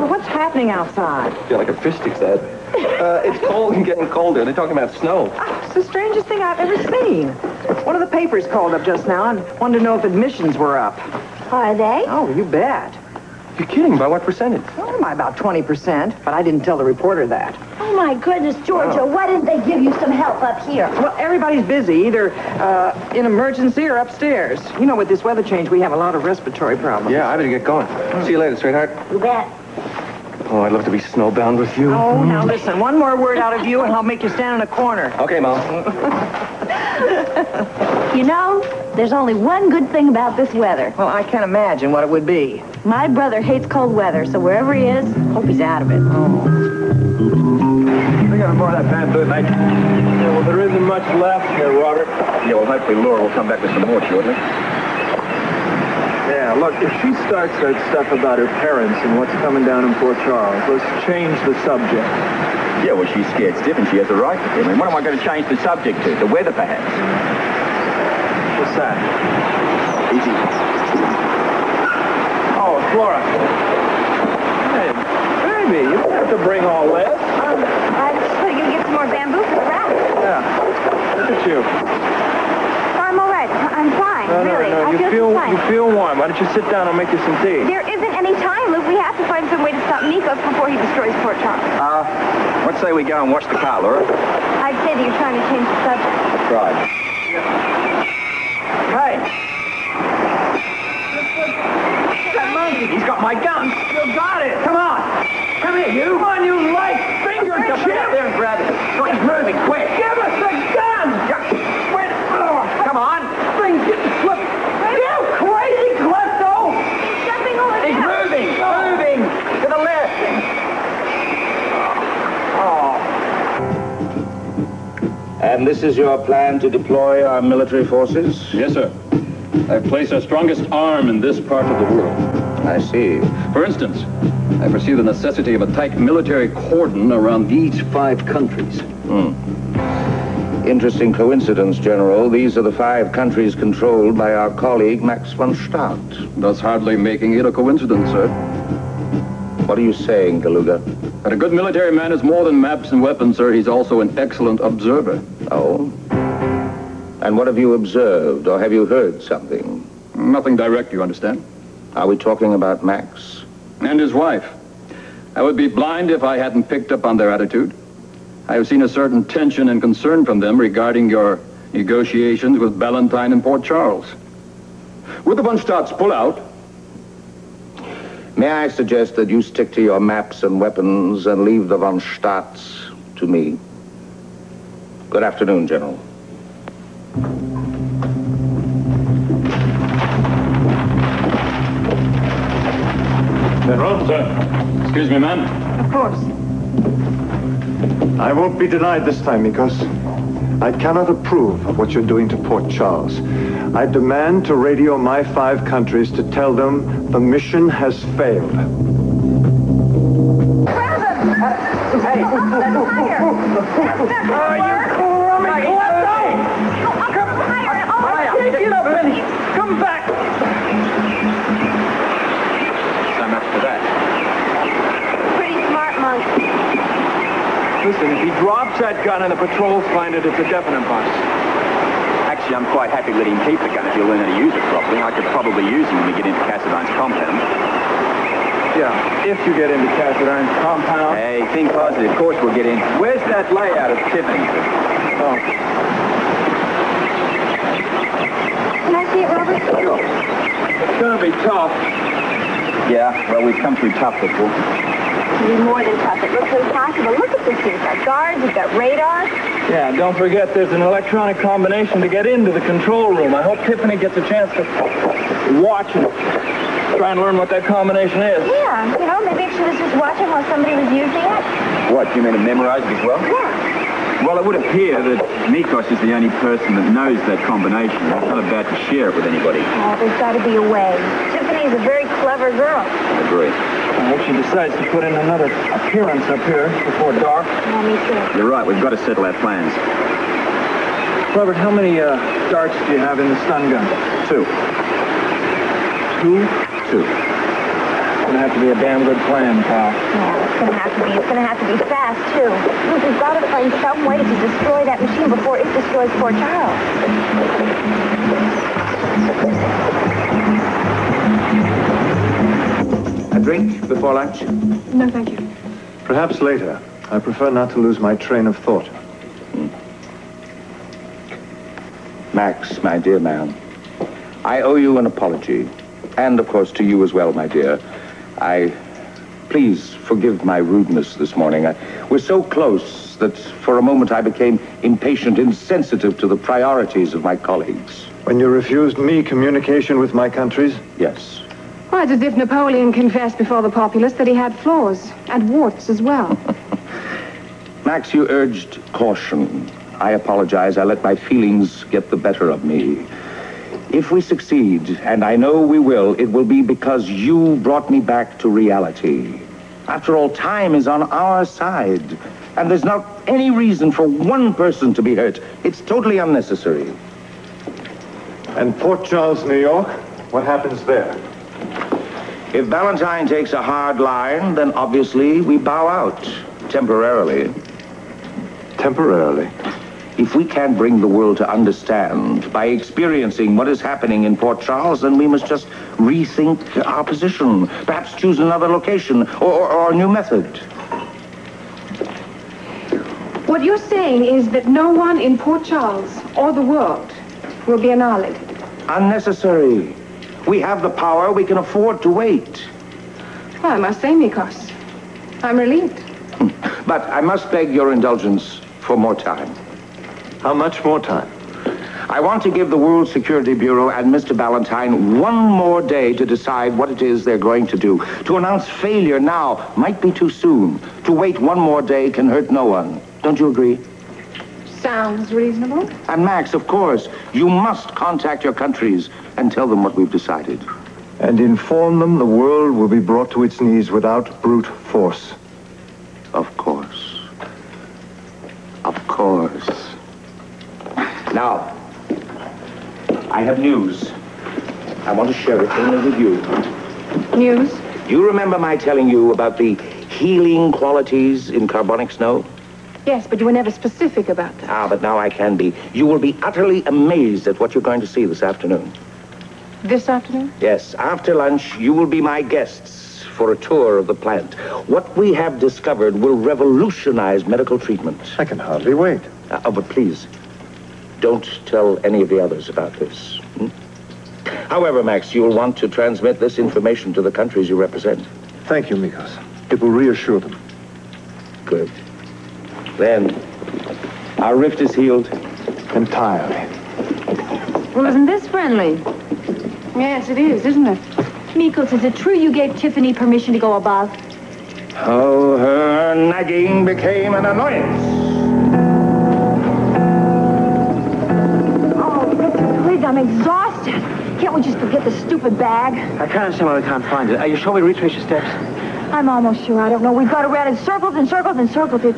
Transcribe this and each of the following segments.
what's happening outside? I feel like a fish sticks that. It's cold and getting colder. They're talking about snow. Oh, it's the strangest thing I've ever seen. One of the papers called up just now and wanted to know if admissions were up. Are they? Oh, you bet. You're kidding. By what percentage? Well, by about 20%, but I didn't tell the reporter that. Oh, my goodness, Georgia, why didn't they give you some help up here? Well, everybody's busy, either in emergency or upstairs. You know, with this weather change, we have a lot of respiratory problems. Yeah, I better get going. See you later, sweetheart. You bet. Oh, I'd love to be snowbound with you. Oh, now listen, one more word out of you and I'll make you stand in a corner. Okay, Mom. You know, there's only one good thing about this weather. Well, I can't imagine what it would be. My brother hates cold weather, so wherever he is, hope he's out of it. We got more of that bamboo, mate. Yeah, well, there isn't much left here, Robert. Yeah, well, hopefully Laura will come back with some more shortly. Yeah, look, if she starts that stuff about her parents and what's coming down in Port Charles, let's change the subject. Yeah, well, she's scared stiff and she has a right to be. I mean, what am I going to change the subject to? The weather, perhaps? What's that? Easy. Oh, it's Laura. Hey, baby, you don't have to bring all this. I just thought you'd get some more bamboo for the raft. Yeah, look at you. I'm all right. I'm fine, really. No, I you feel fine. you feel warm. Why don't you sit down and make you some tea? There isn't any time, Luke. We have to find some way to stop Mikkos before he destroys Port Charles. Let's say we go and wash the car, Laura. I'd say that you're trying to change the subject. That's right. Hey, He's got my gun. you got it. Come on. Come here, you. Come on, you light finger Come chip. out there and grab it. He's moving, quick. Give us the gun. Wait. Come on. Things getting slipped. You crazy klepto. Jumping over He's there. moving to the left. And this is your plan to deploy our military forces? Yes, sir. I've placed our strongest arm in this part of the world. I see. For instance, I foresee the necessity of a tight military cordon around these 5 countries. Interesting coincidence, General. These are the 5 countries controlled by our colleague, Max von Start. Thus hardly making it a coincidence, sir. What are you saying, Galuga? But a good military man is more than maps and weapons, sir. He's also an excellent observer. Oh? And what have you observed, or have you heard something? Nothing direct, you understand? Are we talking about Max? And his wife. I would be blind if I hadn't picked up on their attitude. I have seen a certain tension and concern from them regarding your negotiations with Ballantyne and Port Charles. Would the von Stadts pull out? May I suggest that you stick to your maps and weapons and leave the von Stadts to me? Good afternoon, General. General, sir. Excuse me, ma'am. Of course. I won't be denied this time, Mikkos. I cannot approve of what you're doing to Port Charles. I demand to radio my 5 countries to tell them the mission has failed. Hey. That's fire. Oh, you crummy klepto. Get up and come back. So much for that. Pretty smart, Monk. Listen, if he drops that gun and the patrols find it, it's a definite bust. Actually, I'm quite happy letting him keep the gun if he'll learn how to use it properly. I could probably use him when we get into Cassadine's compound. Yeah, if you get into Cassadine's compound. Hey, think positive. Of course we'll get in. Where's that layout of Tiffany's? Oh. Can I see it, Robert? Sure. It's gonna be tough. Yeah, well, we've come through tough before. It'll be more than tough. It looks impossible. Look at this thing. It's got guards, it's got radar. Yeah, don't forget there's an electronic combination to get into the control room. I hope Tiffany gets a chance to watch and try and learn what that combination is. Yeah, you know, maybe if she was just watching while somebody was using it. What, you mean to memorize it as well? Yeah. Well, it would appear that Mikkos is the only person that knows that combination. He's not about to share it with anybody. Oh, there's got to be a way. Tiffany is a very clever girl. I agree. I hope she decides to put in another appearance up here before dark. Yeah, me too. You're right, we've got to settle our plans. Robert, how many darts do you have in the stun gun? 2. 2? 2. gonna have to be a damn good plan, pal. Yeah, it's gonna have to be. It's gonna have to be fast, too. Look, we've got to find some way to destroy that machine before it destroys Port Charles. A drink before lunch? No, thank you. Perhaps later. I prefer not to lose my train of thought. Max, my dear man, I owe you an apology. And, of course, to you as well, my dear. Please forgive my rudeness this morning. We're so close that for a moment I became impatient, insensitive to the priorities of my colleagues. When you refused me communication with my countries? Yes. Well, it's as if Napoleon confessed before the populace that he had flaws, and warts as well. Max, you urged caution. I apologize. I let my feelings get the better of me. If we succeed, and I know we will, it will be because you brought me back to reality. After all, time is on our side, and there's not any reason for one person to be hurt. It's totally unnecessary. And Port Charles, New York? What happens there? If Valentine takes a hard line, then obviously we bow out, temporarily. Temporarily? If we can't bring the world to understand by experiencing what is happening in Port Charles, then we must just rethink our position, perhaps choose another location or a new method. What you're saying is that no one in Port Charles or the world will be annihilated. Unnecessary. We have the power. We can afford to wait. Well, I must say, Mikkos, I'm relieved. But I must beg your indulgence for more time. How much more time? I want to give the World Security Bureau and Mr. Ballantyne one more day to decide what it is they're going to do. To announce failure now might be too soon. To wait one more day can hurt no one. Don't you agree? Sounds reasonable. And Max, of course, you must contact your countries and tell them what we've decided. And inform them the world will be brought to its knees without brute force. Of course. Of course. Now, I have news. I want to share it only with you. News? You remember my telling you about the healing qualities in carbonic snow? Yes, but you were never specific about that. Ah, but now I can be. You will be utterly amazed at what you're going to see this afternoon. This afternoon? Yes, after lunch, you will be my guests for a tour of the plant. What we have discovered will revolutionize medical treatment. I can hardly wait. But please, don't tell any of the others about this. However, Max, you'll want to transmit this information to the countries you represent. Thank you, Mikkos. It will reassure them. Good. Then, our rift is healed. Entirely. Well, isn't this friendly? Yes, it is, isn't it? Mikkos, is it true you gave Tiffany permission to go above? Oh, her nagging became an annoyance. Oh, Victor, please, I'm exhausted. Can't we just forget the stupid bag? I can't understand why we can't find it. Are you sure we retrace your steps? I'm almost sure. I don't know. We've got around in circles and circles and circles. The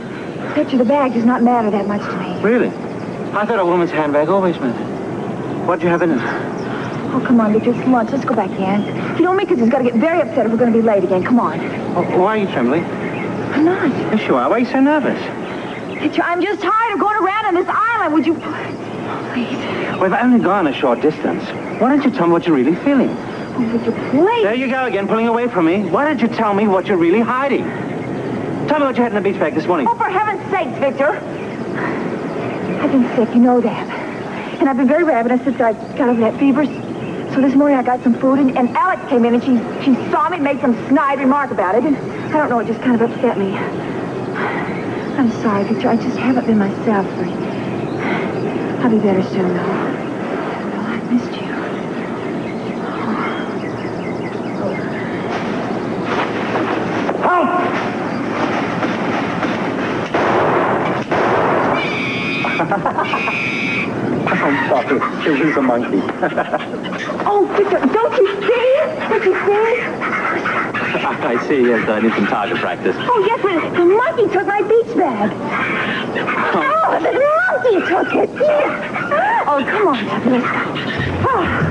picture of the bag does not matter that much to me. Really? I thought a woman's handbag always meant it. What'd you have in it? Oh, come on, Victor. Come on, let's go back in. You know, Mikkos is going to get very upset if we're going to be late again. Come on. Oh, why are you trembling? I'm not. Yes, you are. Why are you so nervous? Victor, I'm just tired of going around on this island. Would you... Please. We've only gone a short distance. Why don't you tell me what you're really feeling? Oh, Victor, please. There you go again, pulling away from me. Why don't you tell me what you're really hiding? Tell me what you had in the beach bag this morning. Oh, for heaven's sakes, Victor. I've been sick, you know that. And I've been very ravenous since I got over that fever. So this morning I got some food, and Alex came in, and she saw me and made some snide remark about it, and I don't know, it just kind of upset me. I'm sorry, Victor. I just haven't been myself. I'll be better soon, though. Oh, I've missed you. I'm sorry. He's a monkey. Oh, Victor, don't you see? Don't you see? I see, yes. I need some target practice. Oh, yes, but the monkey took my beach bag. Oh, the monkey took it. Oh, come on, Let's go. Oh.